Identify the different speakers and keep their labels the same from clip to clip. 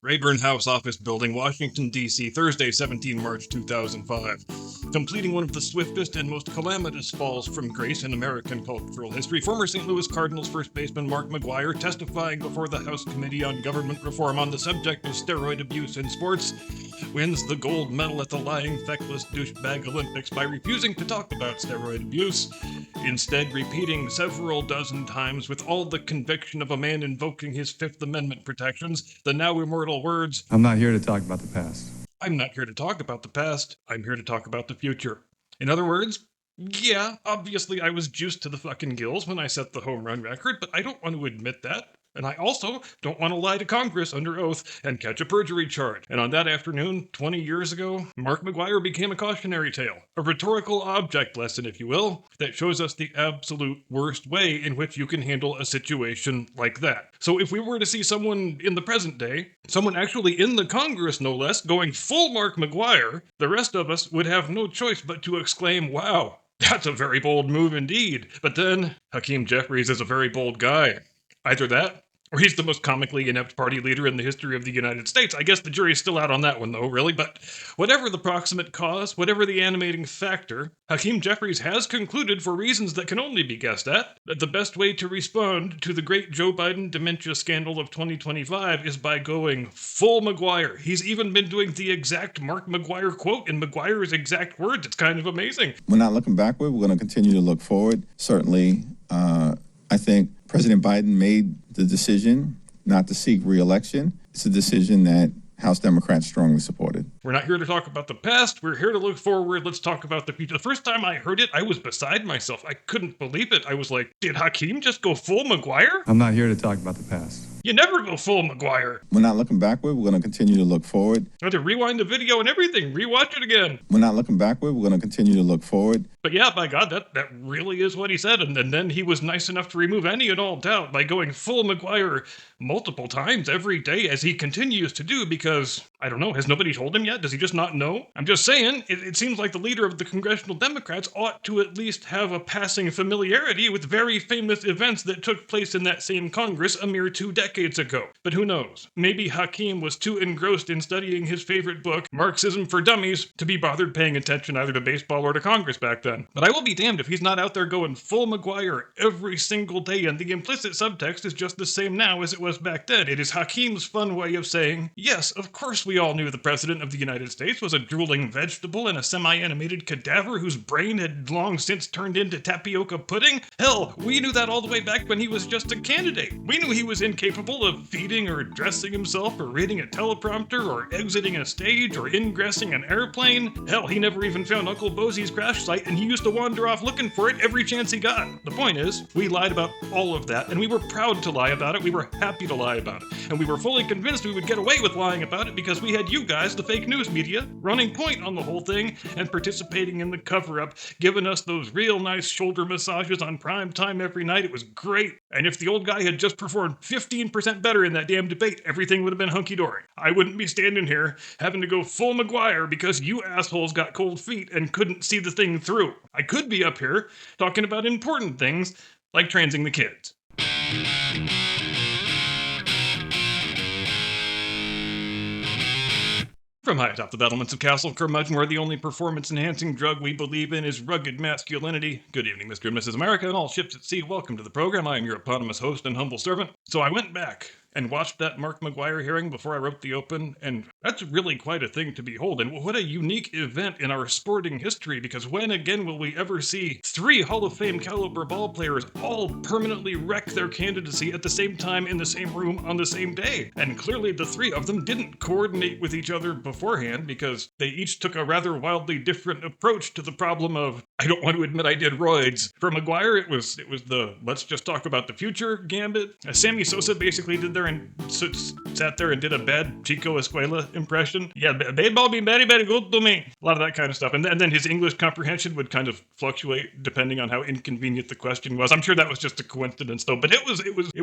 Speaker 1: Rayburn House Office Building, Washington, D.C., Thursday, 17 March 2005. Completing one of the swiftest and most calamitous falls from grace in American cultural history, former St. Louis Cardinals first baseman Mark McGwire, testifying before the House Committee on Government Reform on the subject of steroid abuse in sports, wins the gold medal at the lying, feckless douchebag Olympics by refusing to talk about steroid abuse, instead repeating several dozen times with all the conviction of a man invoking his Fifth Amendment protections the now immortal words,
Speaker 2: I'm not here to talk about the past.
Speaker 1: I'm not here to talk about the past, I'm here to talk about the future. In other words, yeah, obviously I was juiced to the fucking gills when I set the home run record, but I don't want to admit that. And I also don't want to lie to Congress under oath and catch a perjury charge. And on that afternoon, 20 years ago, Mark McGwire became a cautionary tale, a rhetorical object lesson, if you will, that shows us the absolute worst way in which you can handle a situation like that. So if we were to see someone in the present day, someone actually in the Congress no less, going full Mark McGwire, the rest of us would have no choice but to exclaim, wow, that's a very bold move indeed. But then, Hakeem Jeffries is a very bold guy. Either that, or he's the most comically inept party leader in the history of the United States. I guess the jury's still out on that one, though, really. But whatever the proximate cause, whatever the animating factor, Hakeem Jeffries has concluded, for reasons that can only be guessed at, that the best way to respond to the great Joe Biden dementia scandal of 2025 is by going full McGwire. He's even been doing the exact Mark McGwire quote in McGwire's exact words. It's kind of amazing.
Speaker 3: We're not looking backward. We're going to continue to look forward. Certainly, I think President Biden made the decision not to seek re-election. It's a decision that House Democrats strongly supported.
Speaker 1: We're not here to talk about the past. We're here to look forward. Let's talk about the future. The first time I heard it, I was beside myself. I couldn't believe it. I was like, did Hakeem just go full McGwire?
Speaker 2: I'm not here to talk about the past.
Speaker 1: You never go full McGwire.
Speaker 3: We're not looking backward. We're going to continue to look forward.
Speaker 1: I had to rewind the video and everything, rewatch it again.
Speaker 3: We're not looking backward. We're going to continue to look forward.
Speaker 1: But yeah, by God, that really is what he said. And then he was nice enough to remove any and all doubt by going full McGwire multiple times every day, as he continues to do, because, I don't know, has nobody told him yet? Does he just not know? I'm just saying, it seems like the leader of the congressional Democrats ought to at least have a passing familiarity with very famous events that took place in that same Congress a mere 2 decades ago. But who knows? Maybe Hakeem was too engrossed in studying his favorite book, Marxism for Dummies, to be bothered paying attention either to baseball or to Congress back then. But I will be damned if he's not out there going full McGwire every single day, and the implicit subtext is just the same now as it was back then. It is Hakeem's fun way of saying, yes, of course we all knew the President of the United States was a drooling vegetable and a semi-animated cadaver whose brain had long since turned into tapioca pudding. Hell, we knew that all the way back when he was just a candidate. We knew he was incapable of feeding or dressing himself or reading a teleprompter or exiting a stage or ingressing an airplane. Hell, he never even found Uncle Bosie's crash site, and he used to wander off looking for it every chance he got. The point is, we lied about all of that, and we were proud to lie about it. We were happy to lie about it. And we were fully convinced we would get away with lying about it because we had you guys, the fake news media, running point on the whole thing and participating in the cover-up, giving us those real nice shoulder massages on prime time every night. It was great. And if the old guy had just performed 15% better in that damn debate, everything would have been hunky-dory. I wouldn't be standing here having to go full McGwire because you assholes got cold feet and couldn't see the thing through. I could be up here talking about important things like transing the kids. From high atop the battlements of Castle Curmudgeon, where the only performance-enhancing drug we believe in is rugged masculinity. Good evening, Mr. and Mrs. America, and all ships at sea. Welcome to the program. I am your eponymous host and humble servant. So I went back and watched that Mark McGwire hearing before I wrote the open, and that's really quite a thing to behold. And what a unique event in our sporting history, because when again will we ever see 3 Hall of Fame caliber ball players all permanently wreck their candidacy at the same time in the same room on the same day? And clearly the 3 of them didn't coordinate with each other beforehand, because they each took a rather wildly different approach to the problem of, I don't want to admit I did roids. For McGwire, it was the let's just talk about the future gambit. Sammy Sosa basically did there and sat there and did a bad Chico Escuela impression. Yeah, baseball be very, very good to me. A lot of that kind of stuff. And then his English comprehension would kind of fluctuate depending on how inconvenient the question was. I'm sure that was just a coincidence though. But it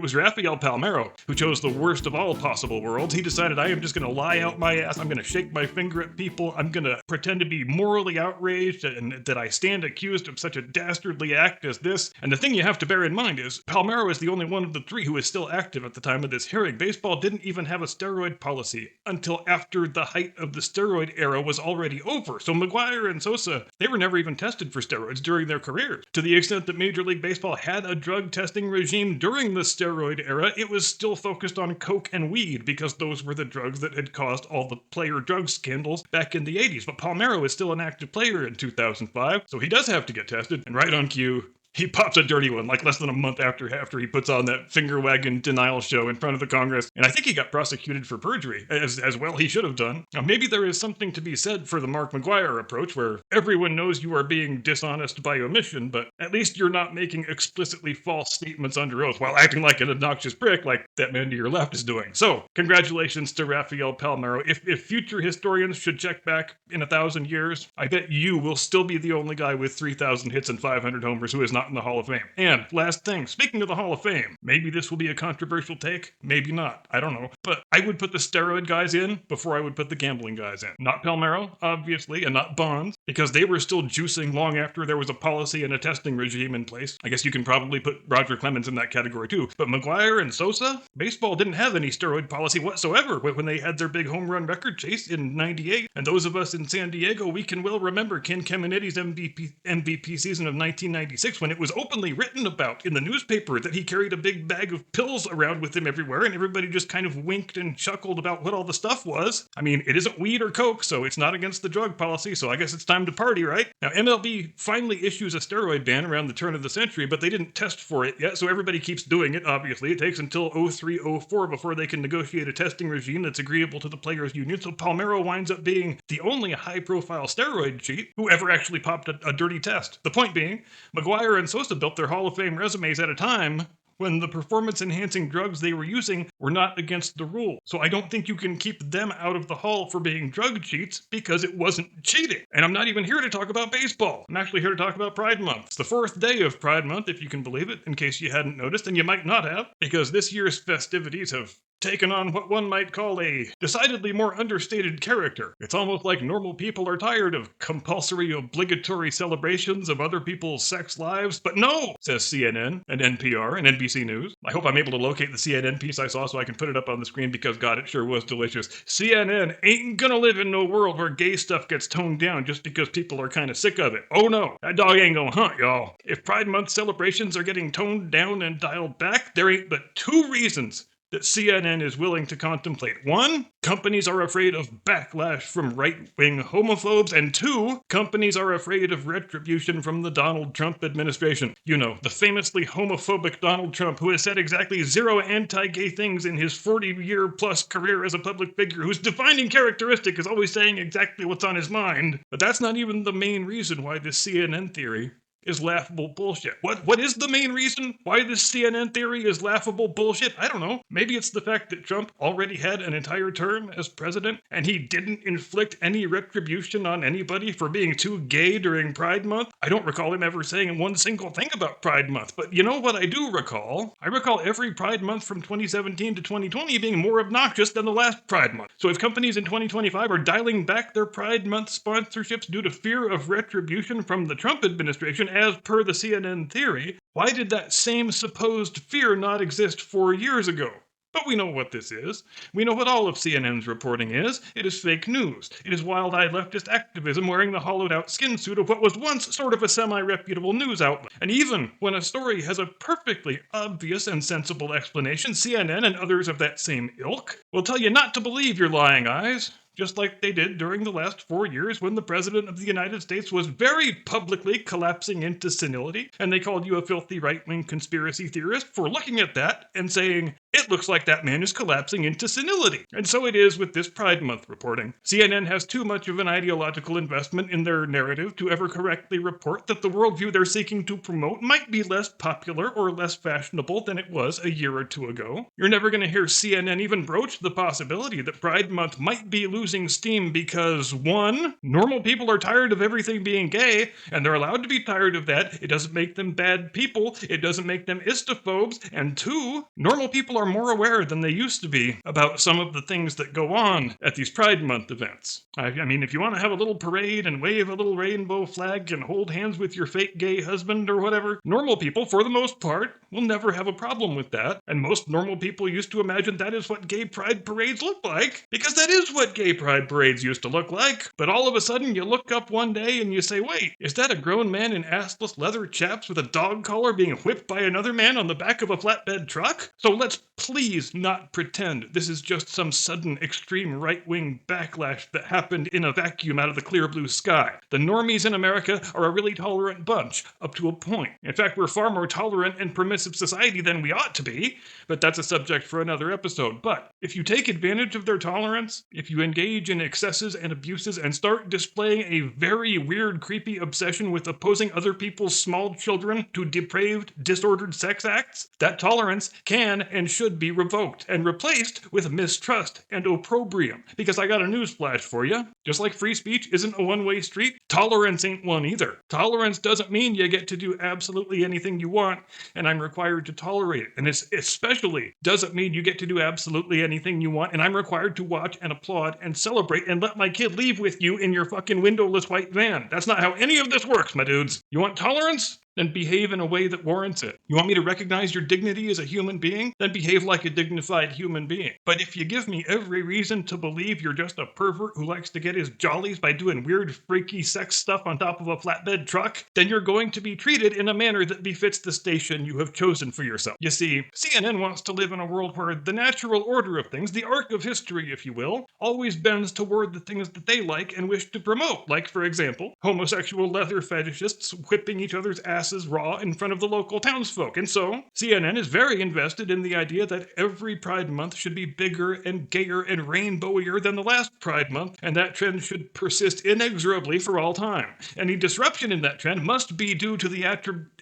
Speaker 1: was Rafael Palmeiro who chose the worst of all possible worlds. He decided, I am just going to lie out my ass. I'm going to shake my finger at people. I'm going to pretend to be morally outraged and that I stand accused of such a dastardly act as this. And the thing you have to bear in mind is Palmeiro is the only one of the 3 who is still active at the time of this herring. Baseball didn't even have a steroid policy until after the height of the steroid era was already over. So McGwire and Sosa, they were never even tested for steroids during their careers. To the extent that Major League Baseball had a drug testing regime during the steroid era, it was still focused on coke and weed because those were the drugs that had caused all the player drug scandals back in the 80s. But Palmeiro is still an active player in 2005, so he does have to get tested. And right on cue, he pops a dirty one like less than a month after he puts on that finger wagging denial show in front of the Congress. And I think he got prosecuted for perjury, as well he should have done. Now, maybe there is something to be said for the Mark McGwire approach, where everyone knows you are being dishonest by omission, but at least you're not making explicitly false statements under oath while acting like an obnoxious prick like that man to your left is doing. So, congratulations to Rafael Palmeiro. If future historians should check back in 1,000 years, I bet you will still be the only guy with 3,000 hits and 500 homers who is not in the Hall of Fame. And last thing, speaking of the Hall of Fame, maybe this will be a controversial take, maybe not, I don't know, but I would put the steroid guys in before I would put the gambling guys in. Not Palmeiro, obviously, and not Bonds, because they were still juicing long after there was a policy and a testing regime in place. I guess you can probably put Roger Clemens in that category too. But McGwire and Sosa, baseball didn't have any steroid policy whatsoever when they had their big home run record chase in '98. And those of us in San Diego, we can well remember Ken Caminiti's MVP season of 1996 when it was openly written about in the newspaper that he carried a big bag of pills around with him everywhere, and everybody just kind of winked and chuckled about what all the stuff was. I mean, it isn't weed or coke, so it's not against the drug policy, so I guess it's time to party, right? Now, MLB finally issues a steroid ban around the turn of the century, but they didn't test for it yet, so everybody keeps doing it, obviously. It takes until 03-04 before they can negotiate a testing regime that's agreeable to the players' union, so Palmeiro winds up being the only high-profile steroid cheat who ever actually popped a dirty test. The point being, McGwire and Sosa built their Hall of Fame resumes at a time when the performance-enhancing drugs they were using were not against the rule. So I don't think you can keep them out of the Hall for being drug cheats because it wasn't cheating. And I'm not even here to talk about baseball. I'm actually here to talk about Pride Month. It's the 4th day of Pride Month, if you can believe it, in case you hadn't noticed, and you might not have, because this year's festivities have taken on what one might call a decidedly more understated character. It's almost like normal people are tired of compulsory, obligatory celebrations of other people's sex lives, but no, says CNN and NPR and NBC News. I hope I'm able to locate the CNN piece I saw so I can put it up on the screen because, God, it sure was delicious. CNN ain't gonna live in no world where gay stuff gets toned down just because people are kind of sick of it. Oh no, that dog ain't gonna hunt, y'all. If Pride Month celebrations are getting toned down and dialed back, there ain't but 2 reasons that CNN is willing to contemplate. 1, companies are afraid of backlash from right-wing homophobes, and 2, companies are afraid of retribution from the Donald Trump administration. You know, the famously homophobic Donald Trump, who has said exactly 0 anti-gay things in his 40-year-plus career as a public figure, whose defining characteristic is always saying exactly what's on his mind. But that's not even the main reason why this CNN theory is laughable bullshit. What is the main reason why this CNN theory is laughable bullshit? I don't know. Maybe it's the fact that Trump already had an entire term as president, and he didn't inflict any retribution on anybody for being too gay during Pride Month. I don't recall him ever saying one single thing about Pride Month, but you know what I do recall? I recall every Pride Month from 2017 to 2020 being more obnoxious than the last Pride Month. So if companies in 2025 are dialing back their Pride Month sponsorships due to fear of retribution from the Trump administration, as per the CNN theory, why did that same supposed fear not exist 4 years ago? But we know what this is. We know what all of CNN's reporting is. It is fake news. It is wild-eyed leftist activism wearing the hollowed-out skin suit of what was once sort of a semi-reputable news outlet. And even when a story has a perfectly obvious and sensible explanation, CNN and others of that same ilk will tell you not to believe your lying eyes. Just like they did during the last 4 years when the President of the United States was very publicly collapsing into senility, and they called you a filthy right-wing conspiracy theorist for looking at that and saying, it looks like that man is collapsing into senility. And so it is with this Pride Month reporting. CNN has too much of an ideological investment in their narrative to ever correctly report that the worldview they're seeking to promote might be less popular or less fashionable than it was a year or 2 ago. You're never going to hear CNN even broach the possibility that Pride Month might be losing steam because 1, normal people are tired of everything being gay, and they're allowed to be tired of that. It doesn't make them bad people. It doesn't make them istophobes. And 2, normal people are are more aware than they used to be about some of the things that go on at these Pride Month events. I mean, if you want to have a little parade and wave a little rainbow flag and hold hands with your fake gay husband or whatever, normal people, for the most part, will never have a problem with that. And most normal people used to imagine that is what gay pride parades look like, because that is what gay pride parades used to look like. But all of a sudden, you look up one day and you say, wait, is that a grown man in assless leather chaps with a dog collar being whipped by another man on the back of a flatbed truck? So let's please not pretend this is just some sudden extreme right-wing backlash that happened in a vacuum out of the clear blue sky. The normies in America are a really tolerant bunch, up to a point. In fact, we're far more tolerant and permissive society than we ought to be, but that's a subject for another episode. But if you take advantage of their tolerance, if you engage in excesses and abuses and start displaying a very weird, creepy obsession with opposing other people's small children to depraved, disordered sex acts, that tolerance can and should be revoked and replaced with mistrust and opprobrium. Because I got a newsflash for you. Just like free speech isn't a one-way street, tolerance ain't one either. Tolerance doesn't mean you get to do absolutely anything you want, and I'm required to tolerate it. And it especially doesn't mean you get to do absolutely anything you want, and I'm required to watch and applaud and celebrate and let my kid leave with you in your fucking windowless white van. That's not how any of this works, my dudes. You want tolerance? Then behave in a way that warrants it. You want me to recognize your dignity as a human being? Then behave like a dignified human being. But if you give me every reason to believe you're just a pervert who likes to get his jollies by doing weird, freaky sex stuff on top of a flatbed truck, then you're going to be treated in a manner that befits the station you have chosen for yourself. You see, CNN wants to live in a world where the natural order of things, the arc of history, if you will, always bends toward the things that they like and wish to promote. Like, for example, homosexual leather fetishists whipping each other's asses raw in front of the local townsfolk. And so, CNN is very invested in the idea that every Pride Month should be bigger and gayer and rainbowier than the last Pride Month, and that trend should persist inexorably for all time. Any disruption in that trend must be due to the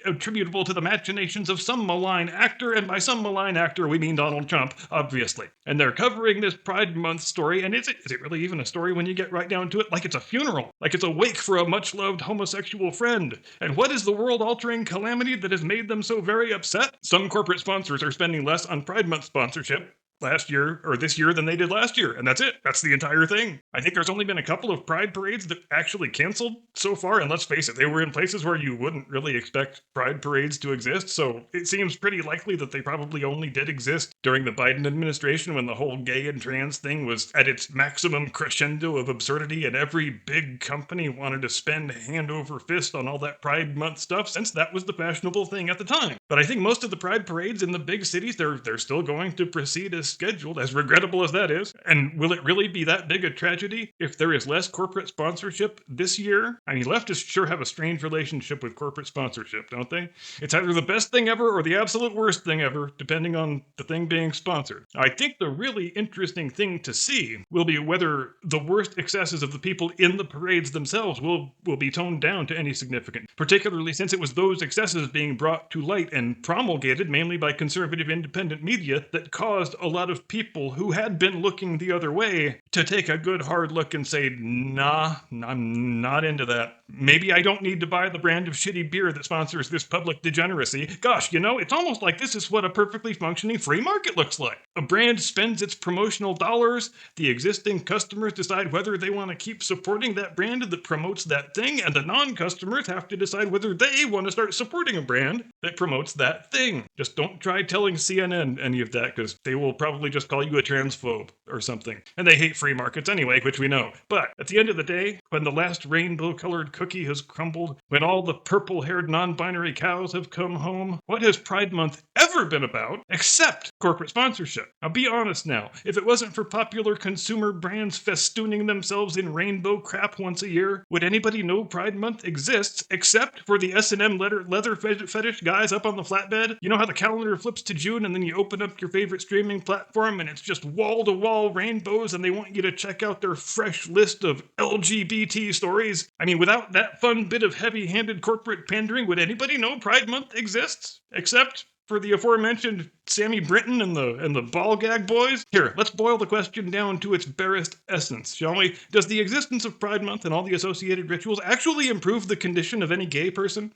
Speaker 1: attributable to the machinations of some malign actor, and by some malign actor we mean Donald Trump, obviously. And they're covering this Pride Month story, and is it really even a story when you get right down to it? Like it's a funeral, like it's a wake for a much-loved homosexual friend. And what is the world-altering calamity that has made them so very upset? Some corporate sponsors are spending less on Pride Month sponsorship last year or this year than they did last year, and that's it. That's the entire thing. I think there's only been a couple of pride parades that actually canceled so far, and let's face it, they were in places where you wouldn't really expect pride parades to exist, so it seems pretty likely that they probably only did exist during the Biden administration when the whole gay and trans thing was at its maximum crescendo of absurdity, and every big company wanted to spend hand over fist on all that Pride Month stuff, since that was the fashionable thing at the time. But I think most of the pride parades in the big cities, they're still going to proceed as scheduled, as regrettable as that is. And will it really be that big a tragedy if there is less corporate sponsorship this year? I mean, leftists sure have a strange relationship with corporate sponsorship, don't they? It's either the best thing ever or the absolute worst thing ever, depending on the thing being sponsored. I think the really interesting thing to see will be whether the worst excesses of the people in the parades themselves will be toned down to any significance, particularly since it was those excesses being brought to light and promulgated mainly by conservative independent media that caused a lot of people who had been looking the other way to take a good hard look and say, nah, I'm not into that. Maybe I don't need to buy the brand of shitty beer that sponsors this public degeneracy. Gosh, it's almost like this is what a perfectly functioning free market looks like. A brand spends its promotional dollars, the existing customers decide whether they want to keep supporting that brand that promotes that thing, and the non-customers have to decide whether they want to start supporting a brand that promotes that thing. Just don't try telling CNN any of that, because they will probably just call you a transphobe or something. And they hate free markets anyway, which we know. But at the end of the day, when the last rainbow-colored cookie has crumbled, when all the purple-haired non-binary cows have come home, what has Pride Month ever been about except corporate sponsorship? Now be honest now, if it wasn't for popular consumer brands festooning themselves in rainbow crap once a year, would anybody know Pride Month exists except for the S&M leather fetish guys up on the flatbed? You know how the calendar flips to June and then you open up your favorite streaming platform and it's just wall-to-wall rainbows and they want you to check out their fresh list of LGBT stories? I mean, without that fun bit of heavy-handed corporate pandering, would anybody know Pride Month exists? Except for the aforementioned Sammy Brinton and the ball gag boys? Here, let's boil the question down to its barest essence, shall we? Does the existence of Pride Month and all the associated rituals actually improve the condition of any gay person?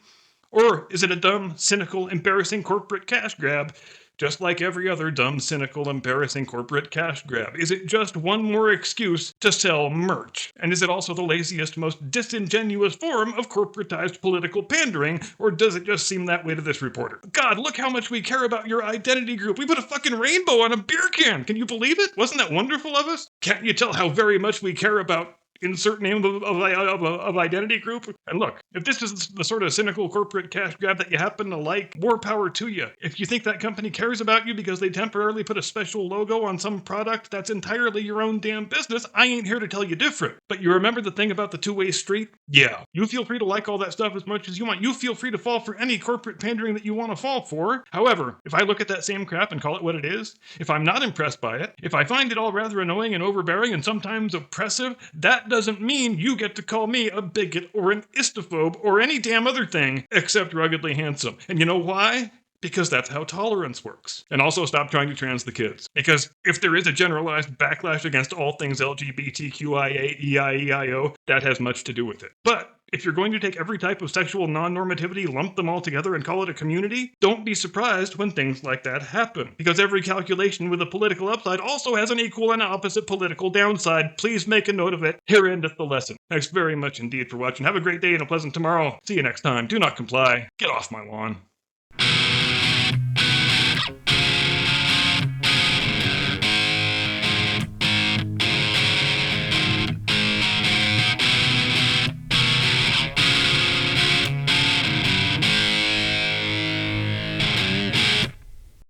Speaker 1: Or is it a dumb, cynical, embarrassing corporate cash grab just like every other dumb, cynical, embarrassing corporate cash grab. Is it just one more excuse to sell merch? And is it also the laziest, most disingenuous form of corporatized political pandering, or does it just seem that way to this reporter? God, look how much we care about your identity group. We put a fucking rainbow on a beer can. Can you believe it? Wasn't that wonderful of us? Can't you tell how very much we care about insert name of identity group? And look, if this is the sort of cynical corporate cash grab that you happen to like, more power to you. If you think that company cares about you because they temporarily put a special logo on some product, that's entirely your own damn business. I ain't here to tell you different. But you remember the thing about the two-way street? Yeah, you feel free to like all that stuff as much as you want. You feel free to fall for any corporate pandering that you want to fall for. However, if I look at that same crap and call it what it is, if I'm not impressed by it, if I find it all rather annoying and overbearing and sometimes oppressive, that doesn't mean you get to call me a bigot or an istophobe or any damn other thing except ruggedly handsome. And you know why? Because that's how tolerance works. And also stop trying to trans the kids. Because if there is a generalized backlash against all things LGBTQIA, EIEIO, that has much to do with it. But if you're going to take every type of sexual non-normativity, lump them all together, and call it a community, don't be surprised when things like that happen. Because every calculation with a political upside also has an equal and opposite political downside. Please make a note of it. Here endeth the lesson. Thanks very much indeed for watching. Have a great day and a pleasant tomorrow. See you next time. Do not comply. Get off my lawn.